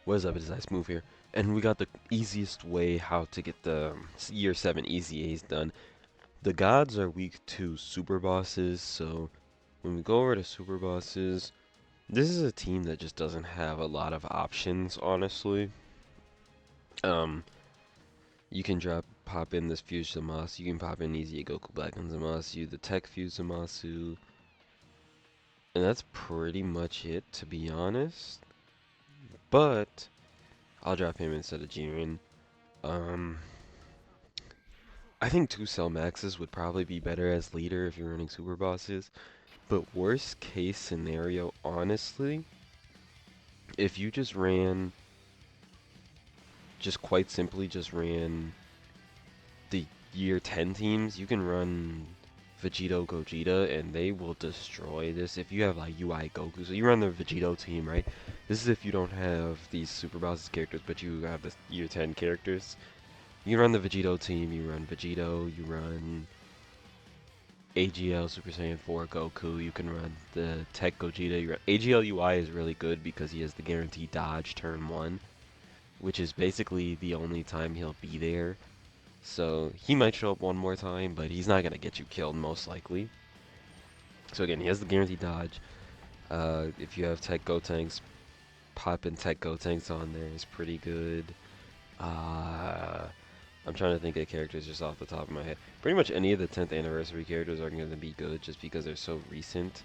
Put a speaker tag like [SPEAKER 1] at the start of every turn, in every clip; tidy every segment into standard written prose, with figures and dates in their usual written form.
[SPEAKER 1] What is up? It's Ice Move here, and we got the easiest way how to get the Year 7 EZAs done. The gods are weak to super bosses, so when we go over to super bosses, this is a team that just doesn't have a lot of options, honestly. Um, you can pop in this Fuse Zamasu, you can pop in EZA Goku Black on Zamasu, the Tech Fuse Zamasu, and that's pretty much it, to be honest. But I'll drop him instead of Jiren. Um, I think 2 cell maxes would probably be better as leader if you're running super bosses. But worst case scenario, honestly, if you just quite simply just ran the year 10 teams, you can run Vegito Gogeta and they will destroy this. If you have like UI Goku, so you run the Vegito team, right? This is if you don't have these super bosses characters, but you have the year 10 characters. You run the Vegito team, you run Vegito, you run AGL Super Saiyan 4 Goku, you can run the Tech Gogeta. AGL UI is really good because he has the guaranteed dodge turn 1, which is basically the only time he'll be there. So he might show up one more time, but he's not going to get you killed most likely. So again, he has the guaranteed dodge. If you have Tech Gotenks, popping Tech Gotenks on there is pretty good. Uh, I'm trying to think of characters just off the top of my head. Pretty much any of the 10th anniversary characters are going to be good just because they're so recent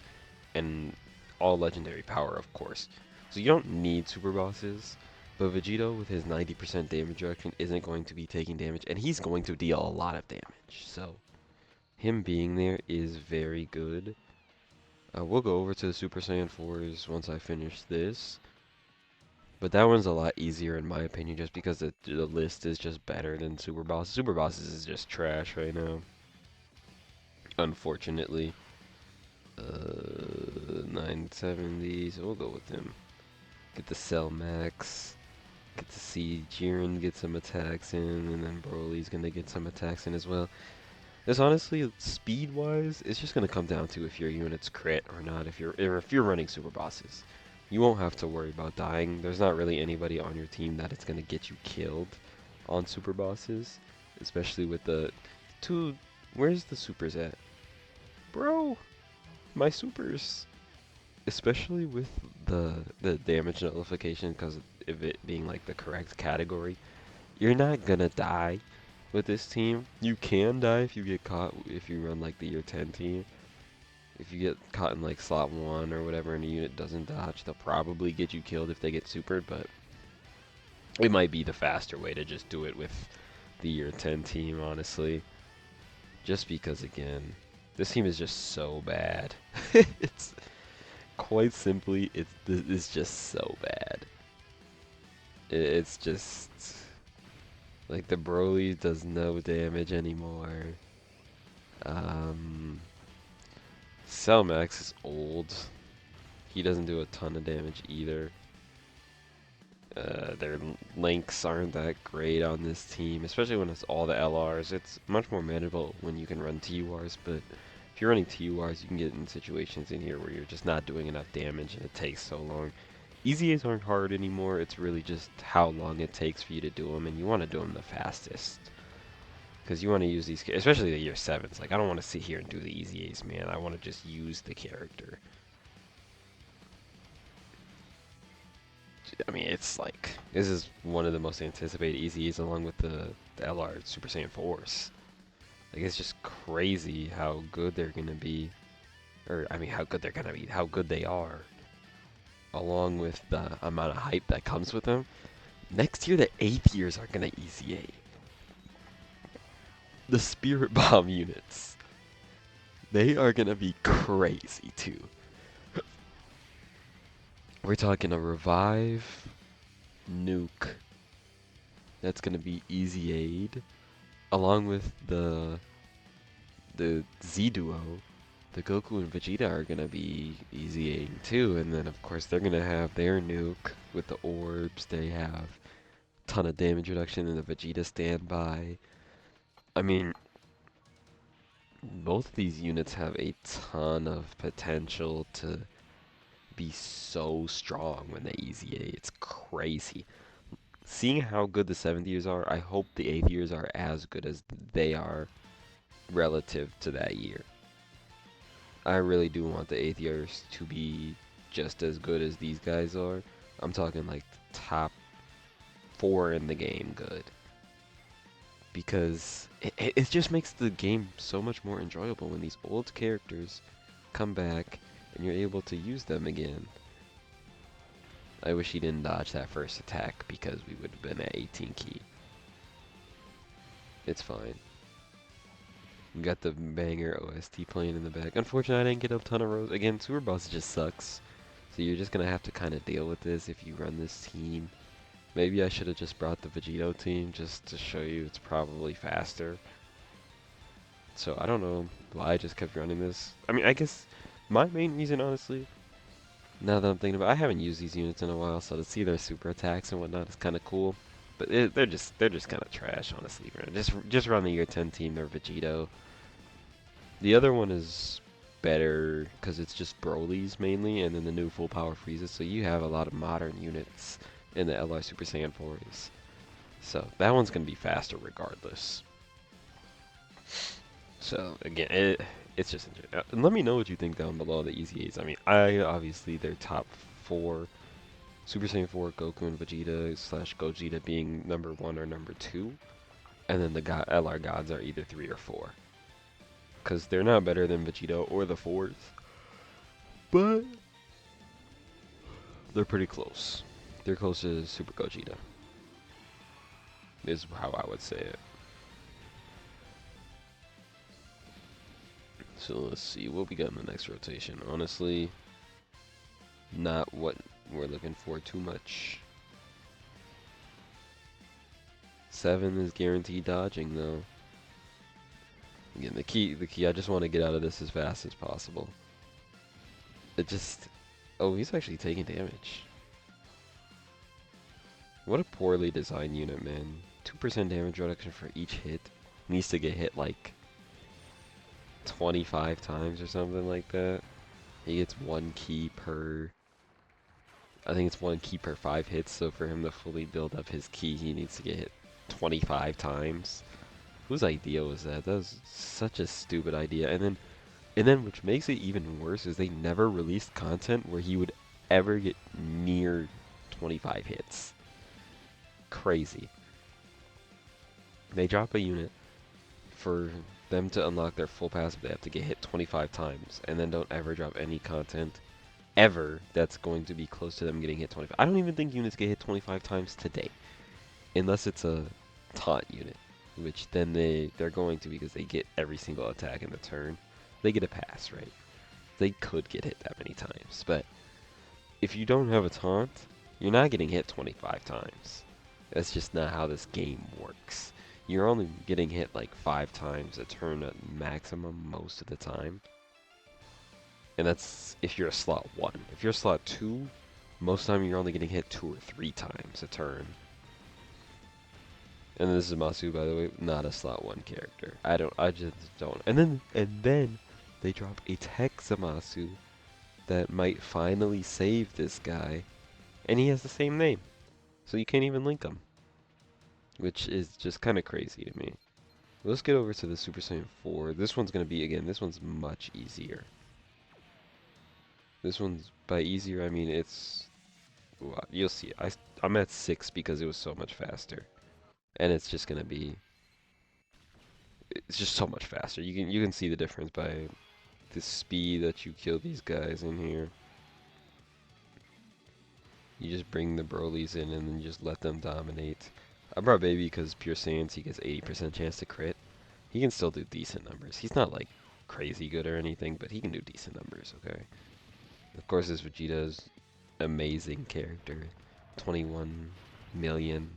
[SPEAKER 1] and all legendary power, of course. So you don't need super bosses, but Vegito with his 90% damage reduction isn't going to be taking damage, and he's going to deal a lot of damage. So him being there is very good. We'll go over to the Super Saiyan 4s once I finish this. But that one's a lot easier in my opinion just because the list is just better than Super Bosses. Super Bosses is just trash right now. Unfortunately. 970, so we'll go with him. Get the Cell Max. Get to see Jiren get some attacks in, and then Broly's gonna get some attacks in as well. This honestly, speed-wise, it's just gonna come down to if your unit's crit or not. If you're running super bosses, you won't have to worry about dying. There's not really anybody on your team that it's gonna get you killed on super bosses, especially with the two. Where's the supers at, bro? My supers, especially with the damage nullification because of it being like the correct category. You're not gonna die with this team. You can die if you get caught, if you run like the year 10 team. If you get caught in like slot 1 or whatever and a unit doesn't dodge, they'll probably get you killed if they get supered, but it might be the faster way to just do it with the year 10 team, honestly. Just because, again, this team is just so bad. It's quite simply, it's just so bad. It's just like the Broly does no damage anymore. Um, Cellmax is old. He doesn't do a ton of damage either. Their links aren't that great on this team, especially when it's all the LRs. It's much more manageable when you can run TURs, but if you're running TURs, you can get in situations in here where you're just not doing enough damage and it takes so long. EZAs aren't hard anymore, it's really just how long it takes for you to do them, and you want to do them the fastest. Because you want to use these, especially the year 7s. Like, I don't want to sit here and do the EZAs, man. I want to just use the character. I mean, it's like, this is one of the most anticipated EZAs along with the LR Super Saiyan 4s. Like, it's just crazy how good they're going to be. Or, I mean, how good they're going to be. How good they are. Along with the amount of hype that comes with them. Next year, the 8th years are going to EZA. The Spirit Bomb units. They are going to be crazy, too. We're talking a Revive Nuke that's going to be easy aid, along with the Z duo. The Goku and Vegeta are going to be easy aid too, and then of course they're going to have their nuke with the orbs. They have a ton of damage reduction in the Vegeta standby. I mean, both of these units have a ton of potential to be so strong when they EZA. It's crazy. Seeing how good the 7th years are, I hope the 8th years are as good as they are relative to that year. I really do want the 8th years to be just as good as these guys are. I'm talking like top 4 in the game good. Because it just makes the game so much more enjoyable when these old characters come back and you're able to use them again. I wish he didn't dodge that first attack because we would have been at 18 key. It's fine. We got the banger OST playing in the back. Unfortunately, I didn't get a ton of rows. Again, Super Boss just sucks. So you're just going to have to kind of deal with this if you run this team. Maybe I should have just brought the Vegito team just to show you it's probably faster. So I don't know why I just kept running this. I mean, I guess my main reason, honestly, now that I'm thinking about it, I haven't used these units in a while, so to see their super attacks and whatnot is kind of cool. But they're just kind of trash, honestly. Just run the year 10 team. They're Vegito. The other one is better because it's just Broly's mainly, and then the new full power freezes. So you have a lot of modern units in the LR Super Saiyan 4s. So that one's gonna be faster regardless. So again, it's just interesting. And let me know what you think down below the EZAs. I mean, obviously they're top 4. Super Saiyan 4, Goku and Vegeta / Gogeta being number 1 or number 2. And then the LR gods are either 3 or 4. Because they're not better than Vegito or the 4s. But they're pretty close. They're close to Super Gogeta. Is how I would say it. So let's see what we got in the next rotation. Honestly, not what we're looking for too much. 7 is guaranteed dodging though. Again, the key, I just want to get out of this as fast as possible. It just, oh, he's actually taking damage. What a poorly designed unit, man. 2% damage reduction for each hit. Needs to get hit like 25 times or something like that. He gets 1 key per, I think it's 1 key per 5 hits, so for him to fully build up his key, he needs to get hit 25 times. Whose idea was that? That was such a stupid idea. And then which makes it even worse is they never released content where he would ever get near 25 hits. Crazy. They drop a unit for them to unlock their full passive, they have to get hit 25 times, and then don't ever drop any content ever that's going to be close to them getting hit 25. I don't even think units get hit 25 times today, unless it's a taunt unit, which then they're going to because they get every single attack in the turn. They get a pass, right? They could get hit that many times, but if you don't have a taunt, you're not getting hit 25 times. That's just not how this game works. You're only getting hit like 5 times a turn at maximum most of the time. And that's if you're a slot 1. If you're a slot 2, most of the time you're only getting hit 2 or 3 times a turn. And this is Masu, by the way, not a slot 1 character. I just don't. And then they drop a tech Zamasu that might finally save this guy, and he has the same name. So you can't even link them. Which is just kind of crazy to me. Let's get over to the Super Saiyan 4. This one's going to be, again, this one's much easier. This one's, by easier, I mean it's, well, you'll see. I'm at 6 because it was so much faster. And it's just going to be, it's just so much faster. You can see the difference by the speed that you kill these guys in here. You just bring the Brolys in and then just let them dominate. I brought Baby because Pure Saiyans, he gets 80% chance to crit. He can still do decent numbers. He's not like crazy good or anything, but he can do decent numbers, okay? Of course, this Vegeta's amazing character. 21 million.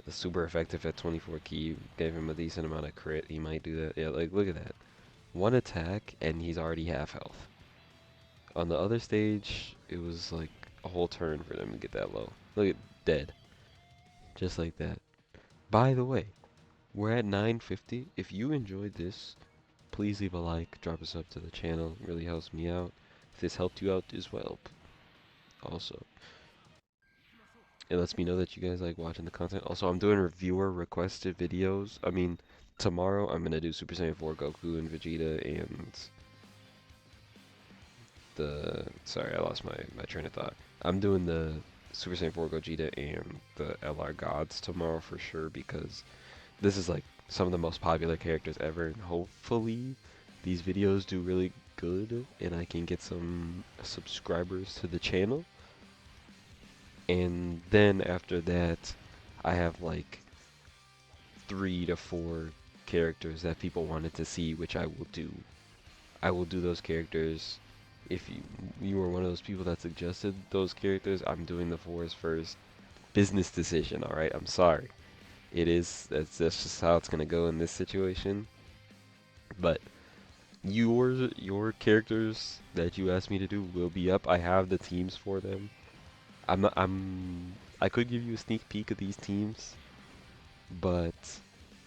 [SPEAKER 1] Super effective at 24 key. Gave him a decent amount of crit. He might do that. Yeah, like, look at that. 1 attack, and he's already half health. On the other stage, it was like a whole turn for them to get that low. Look at dead. Just like that. By the way, we're at 950. If you enjoyed this, please leave a like, drop a sub to the channel. It really helps me out. If this helped you out as well, Also, it lets me know that you guys like watching the content. Also, I'm doing reviewer requested videos. I mean, tomorrow I'm gonna do Super Saiyan 4 Goku and Vegeta and the sorry, I lost my train of thought. I'm doing the Super Saiyan 4 Gogeta and the LR Gods tomorrow for sure because this is like some of the most popular characters ever, and hopefully these videos do really good and I can get some subscribers to the channel. And then after that, I have like 3 to 4 characters that people wanted to see, which I will do. I will do those characters. If you were one of those people that suggested those characters, I'm doing the fours first. Business decision, all right? I'm sorry. It is that's just how it's gonna go in this situation. But your characters that you asked me to do will be up. I have the teams for them. I could give you a sneak peek of these teams, but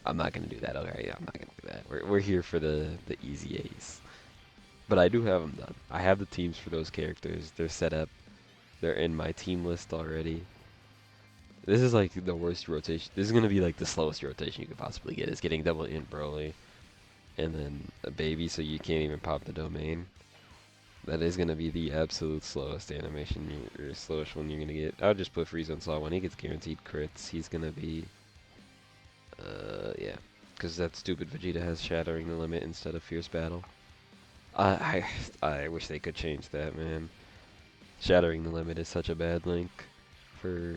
[SPEAKER 1] I'm not gonna do that. Okay, I'm not gonna do that. We're here for the easy A's. But I do have them done. I have the teams for those characters. They're set up. They're in my team list already. This is like the worst rotation. This is gonna be like the slowest rotation you could possibly get. Is getting double int Broly and then a baby, so you can't even pop the domain. That is gonna be the absolute slowest animation, or slowest one you're gonna get. I'll just put Frieza and Saw when he gets guaranteed crits. He's gonna be, yeah, because that stupid Vegeta has Shattering the Limit instead of Fierce Battle. I wish they could change that, man. Shattering the Limit is such a bad link for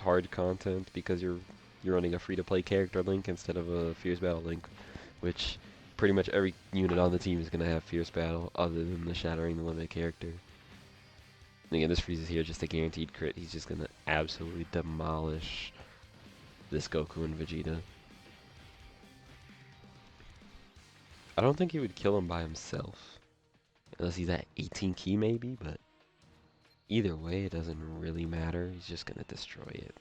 [SPEAKER 1] hard content because you're running a free-to-play character link instead of a Fierce Battle link, which pretty much every unit on the team is gonna have Fierce Battle other than the Shattering the Limit character. And again, this Frieza's here just a guaranteed crit. He's just gonna absolutely demolish this Goku and Vegeta. I don't think he would kill him by himself. Unless he's at 18 key maybe, but either way, it doesn't really matter. He's just gonna destroy it.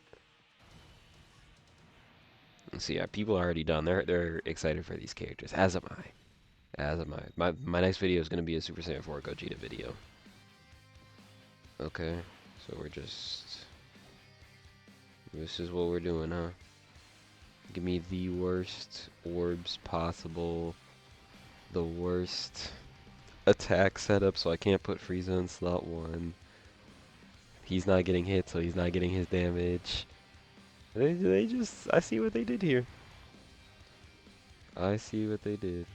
[SPEAKER 1] So yeah, people are already done. They're excited for these characters. As am I. As am I. My next video is gonna be a Super Saiyan 4 Gogeta video. Okay, so we're just. This is what we're doing, huh? Give me the worst orbs possible. The worst attack setup, so I can't put Frieza in slot 1. He's not getting hit, so he's not getting his damage. They just, I see what they did here. I see what they did.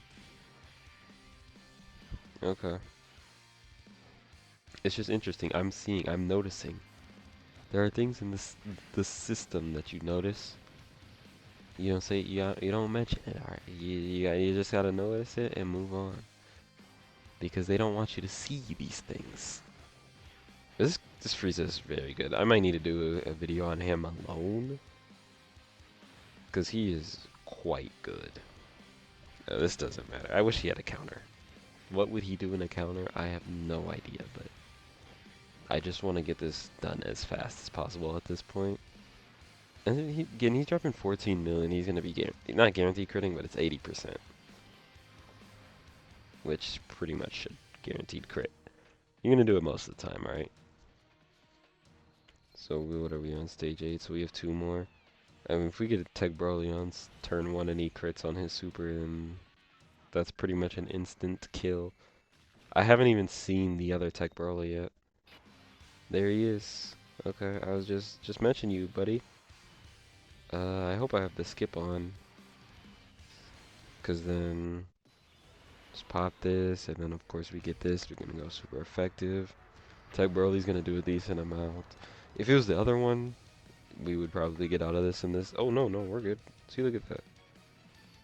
[SPEAKER 1] Okay. It's just interesting. I'm noticing. There are things in the system that you notice. You don't say, you don't mention it. Alright, you just gotta notice it and move on. Because they don't want you to see these things. This Frieza is very good. I might need to do a video on him alone. Because he is quite good. This doesn't matter. I wish he had a counter. What would he do in a counter? I have no idea, but I just want to get this done as fast as possible at this point. And again, he's dropping 14 million. He's going to be not guaranteed critting, but it's 80%. Which pretty much should guaranteed crit. You're going to do it most of the time, right? So what are we on stage 8? So we have 2 more. I mean, if we get a Tech Broly on turn 1 and he crits on his super, then that's pretty much an instant kill. I haven't even seen the other Tech Broly yet. There he is. Okay, I was just mentioning you, buddy. I hope I have the skip on. Because then just pop this, and then of course we get this. We're going to go super effective. Tech Broly's going to do a decent amount. If it was the other one, we would probably get out of this in this. Oh, no, we're good. See, look at that.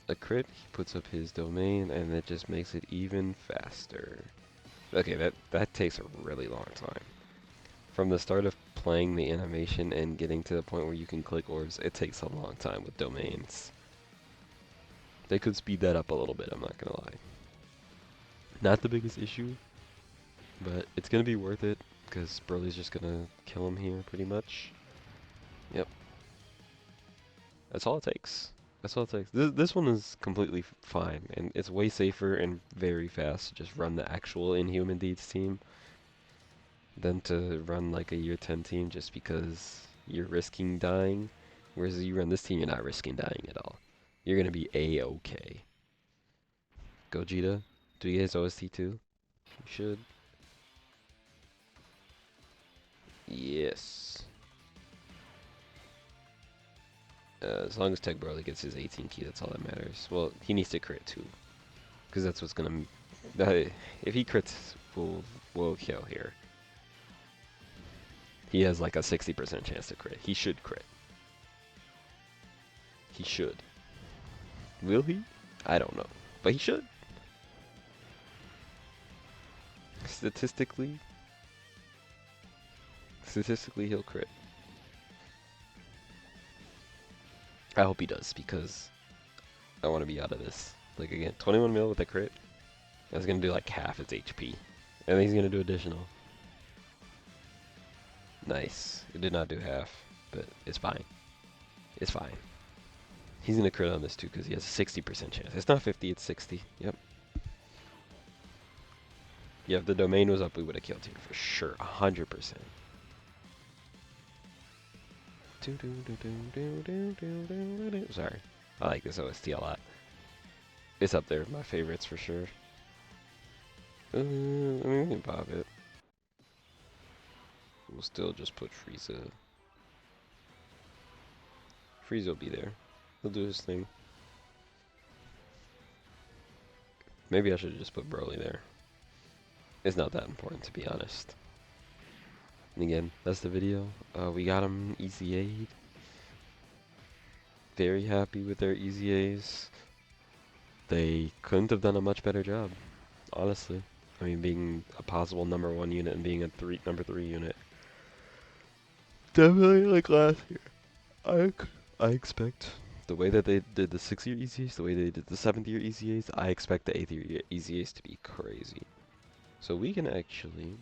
[SPEAKER 1] A crit, he puts up his domain, and that just makes it even faster. Okay, that takes a really long time. From the start of playing the animation and getting to the point where you can click orbs, it takes a long time with domains. They could speed that up a little bit, I'm not gonna lie. Not the biggest issue, but it's gonna be worth it, because Broly's just gonna kill him here, pretty much. Yep. That's all it takes. That's all it takes. This one is completely fine, and it's way safer and very fast to just run the actual Inhuman Deeds team. than to run like a year 10 team just because you're risking dying. Whereas you run this team, you're not risking dying at all. You're gonna be A-okay. Gogeta, do you guys OST too? You should. Yes. As long as Tech Broly gets his 18 key, that's all that matters. Well, he needs to crit too, because that's what's gonna. If he crits, we'll kill here. He has like a 60% chance to crit. He should crit. He should. Will he? I don't know, but he should. Statistically, he'll crit. I hope he does because I want to be out of this. Like again, 21 mil with a crit. That's gonna do like half its HP, and he's gonna do additional. Nice. It did not do half, but it's fine. It's fine. He's gonna crit on this too because he has a 60% chance. It's not 50, it's 60. Yep. Yeah, if the domain was up, we would have killed here for sure. 100%. Sorry. I like this OST a lot. It's up there with my favorites for sure. I mean, we can pop it. We'll still just put Frieza. Frieza will be there. He'll do his thing. Maybe I should have just put Broly there. It's not that important, to be honest. And again, that's the video. We got him EZA'd. Very happy with their EZAs. They couldn't have done a much better job, honestly. I mean, being a possible #1 unit and being a number 3 unit. Definitely like last year. I expect the way that they did the 6th-year EZAs, the way they did the 7th-year EZAs, I expect the 8th-year EZAs to be crazy. So we can actually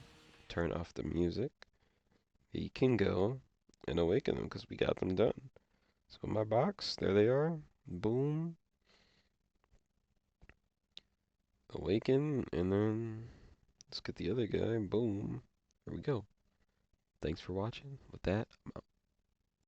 [SPEAKER 1] turn off the music. We can go and awaken them because we got them done. So my box, there they are. Boom. Awaken, and then let's get the other guy. Boom. There we go. Thanks for watching. With that, I'm out.